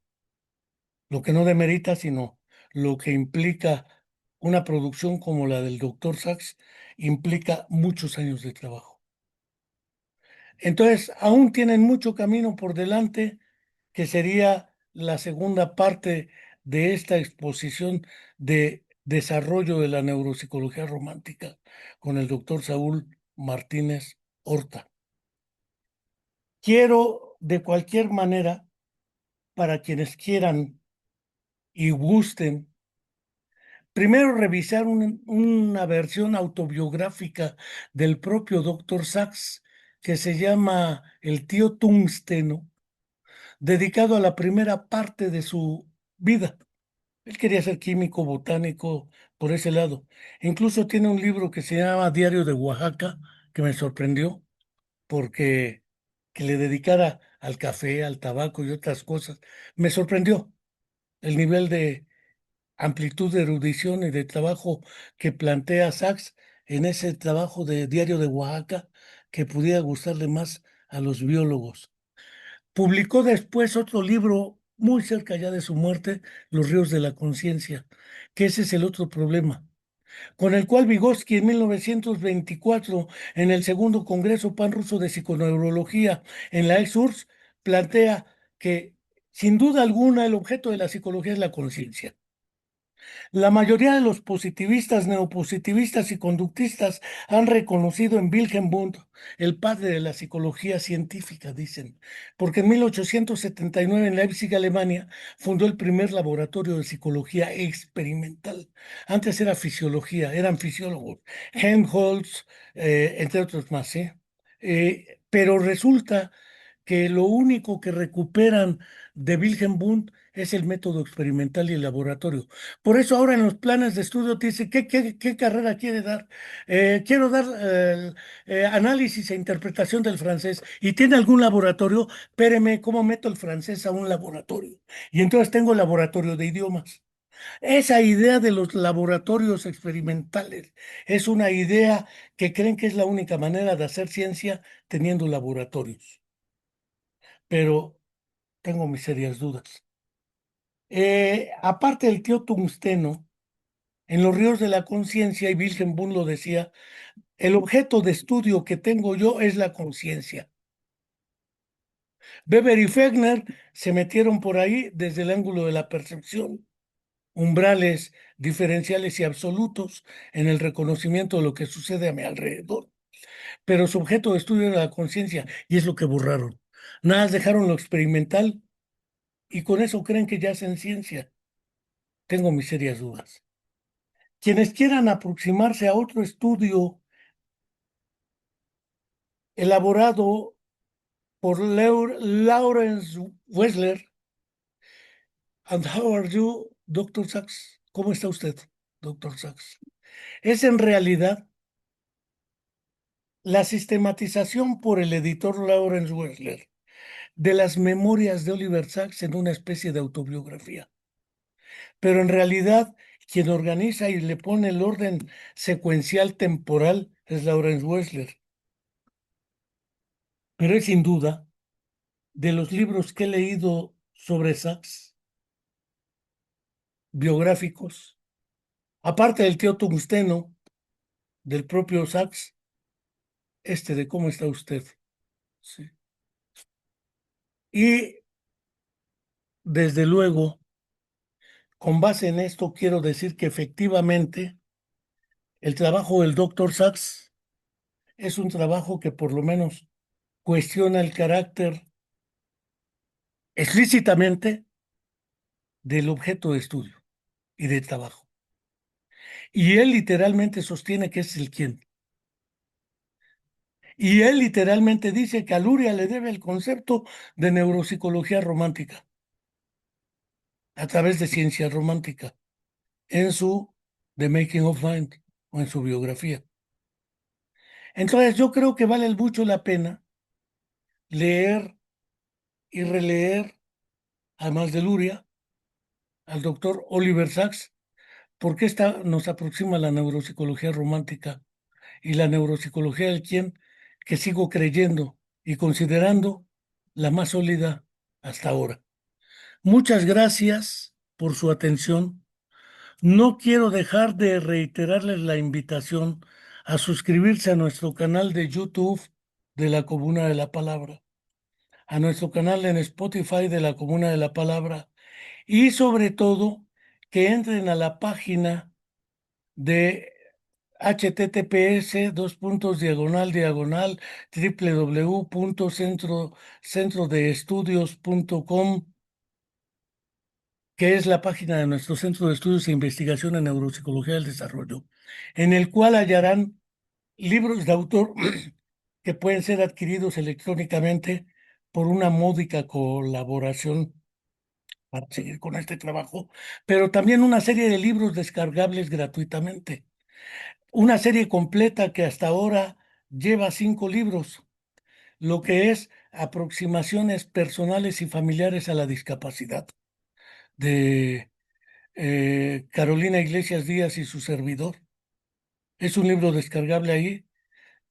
lo que no demerita, sino lo que implica una producción como la del doctor Sachs, implica muchos años de trabajo. Entonces, aún tienen mucho camino por delante, que sería la segunda parte de esta exposición de desarrollo de la neuropsicología romántica con el doctor Saúl Martínez Horta. Quiero, de cualquier manera, para quienes quieran y gusten, primero revisar una versión autobiográfica del propio doctor Sachs que se llama El tío Tungsteno, dedicado a la primera parte de su vida. Él quería ser químico, botánico, por ese lado. Incluso tiene un libro que se llama Diario de Oaxaca, que me sorprendió, porque que le dedicara al café, al tabaco y otras cosas. Me sorprendió el nivel de amplitud de erudición y de trabajo que plantea Sachs en ese trabajo de Diario de Oaxaca, que pudiera gustarle más a los biólogos. Publicó después otro libro muy cerca ya de su muerte, Los ríos de la conciencia, que ese es el otro problema, con el cual Vygotsky en 1924, en el segundo Congreso Pan-Ruso de Psiconeurología en la ex-URSS, plantea que sin duda alguna el objeto de la psicología es la conciencia. La mayoría de los positivistas, neopositivistas y conductistas han reconocido en Wilhelm Wundt el padre de la psicología científica, dicen, porque en 1879 en Leipzig, Alemania, fundó el primer laboratorio de psicología experimental. Antes era fisiología, eran fisiólogos, Helmholtz, entre otros más, ¿eh? Pero resulta que lo único que recuperan de Wilhelm Wundt es el método experimental y el laboratorio. Por eso ahora en los planes de estudio te dice, ¿qué carrera quiere dar? Quiero dar análisis e interpretación del francés. ¿Y tiene algún laboratorio? Espéreme, ¿cómo meto el francés a un laboratorio? Y entonces tengo laboratorio de idiomas. Esa idea de los laboratorios experimentales es una idea que creen que es la única manera de hacer ciencia teniendo laboratorios. Pero tengo mis serias dudas. Aparte del tío tungsteno, en los ríos de la conciencia, y Wilhelm Wundt lo decía, el objeto de estudio que tengo yo es la conciencia. Weber y Fechner se metieron por ahí desde el ángulo de la percepción, umbrales diferenciales y absolutos en el reconocimiento de lo que sucede a mi alrededor. Pero su objeto de estudio era la conciencia y es lo que borraron. Nada, más dejaron lo experimental y con eso creen que ya hacen ciencia. Tengo mis serias dudas. Quienes quieran aproximarse a otro estudio elaborado por Lawrence Wessler. And how are you, Doctor Sachs? ¿Cómo está usted, Doctor Sachs? Es en realidad la sistematización por el editor Lawrence Wessler de las memorias de Oliver Sacks en una especie de autobiografía. Pero en realidad, quien organiza y le pone el orden secuencial temporal es Lawrence Wessler. Pero es sin duda, de los libros que he leído sobre Sacks, biográficos, aparte del tío Tungsteno, del propio Sachs, de cómo está usted. Sí. Y desde luego, con base en esto, quiero decir que efectivamente el trabajo del doctor Sachs es un trabajo que por lo menos cuestiona el carácter explícitamente del objeto de estudio y de trabajo. Y él literalmente sostiene que es el quién. Y él literalmente dice que a Luria le debe el concepto de neuropsicología romántica a través de ciencia romántica en su The Making of Mind o en su biografía. Entonces yo creo que vale mucho la pena leer y releer, además de Luria, al doctor Oliver Sacks, porque esta nos aproxima a la neuropsicología romántica y la neuropsicología del quien que sigo creyendo y considerando la más sólida hasta ahora. Muchas gracias por su atención. No quiero dejar de reiterarles la invitación a suscribirse a nuestro canal de YouTube de la Comuna de la Palabra, a nuestro canal en Spotify de la Comuna de la Palabra y sobre todo que entren a la página de https://diagonal www.centrodeestudios.com, que es la página de nuestro Centro de Estudios e Investigación en Neuropsicología del Desarrollo, en el cual hallarán libros de autor que pueden ser adquiridos electrónicamente por una módica colaboración para seguir con este trabajo, pero también una serie de libros descargables gratuitamente. Una serie completa que hasta ahora lleva 5 libros, lo que es aproximaciones personales y familiares a la discapacidad, de Carolina Iglesias Díaz y su servidor. Es un libro descargable ahí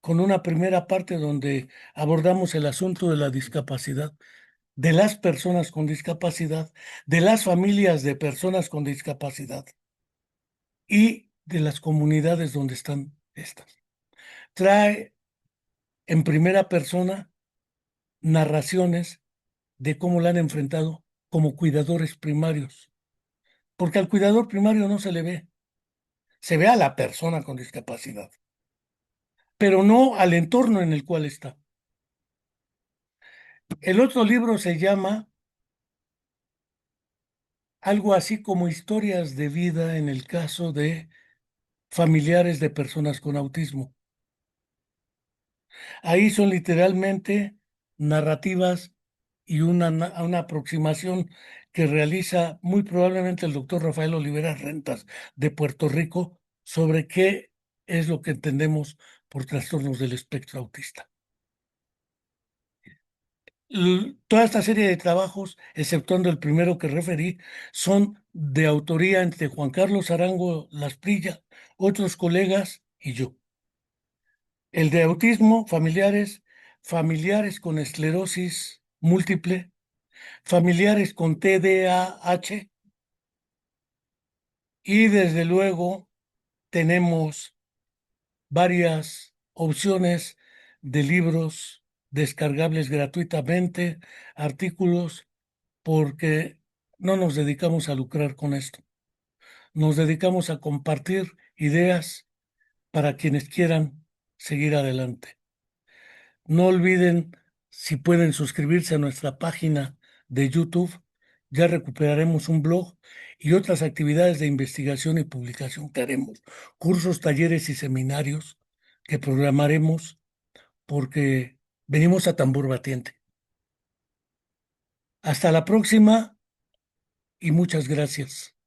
con una primera parte donde abordamos el asunto de la discapacidad, de las personas con discapacidad, de las familias de personas con discapacidad y de las comunidades donde están estas. Trae en primera persona narraciones de cómo la han enfrentado como cuidadores primarios, porque al cuidador primario no se le ve, se ve a la persona con discapacidad, pero no al entorno en el cual está. El otro libro se llama algo así como historias de vida en el caso de familiares de personas con autismo. Ahí son literalmente narrativas y una aproximación que realiza muy probablemente el doctor Rafael Oliveras Rentas de Puerto Rico sobre qué es lo que entendemos por trastornos del espectro autista. Toda esta serie de trabajos, exceptuando el primero que referí, son de autoría entre Juan Carlos Arango Lasprilla, otros colegas y yo. El de autismo, familiares, familiares con esclerosis múltiple, familiares con TDAH y desde luego tenemos varias opciones de libros descargables gratuitamente, artículos, porque no nos dedicamos a lucrar con esto. Nos dedicamos a compartir ideas para quienes quieran seguir adelante. No olviden, si pueden suscribirse a nuestra página de YouTube, ya recuperaremos un blog y otras actividades de investigación y publicación que haremos, cursos, talleres y seminarios que programaremos porque venimos a tambor batiente. Hasta la próxima y muchas gracias.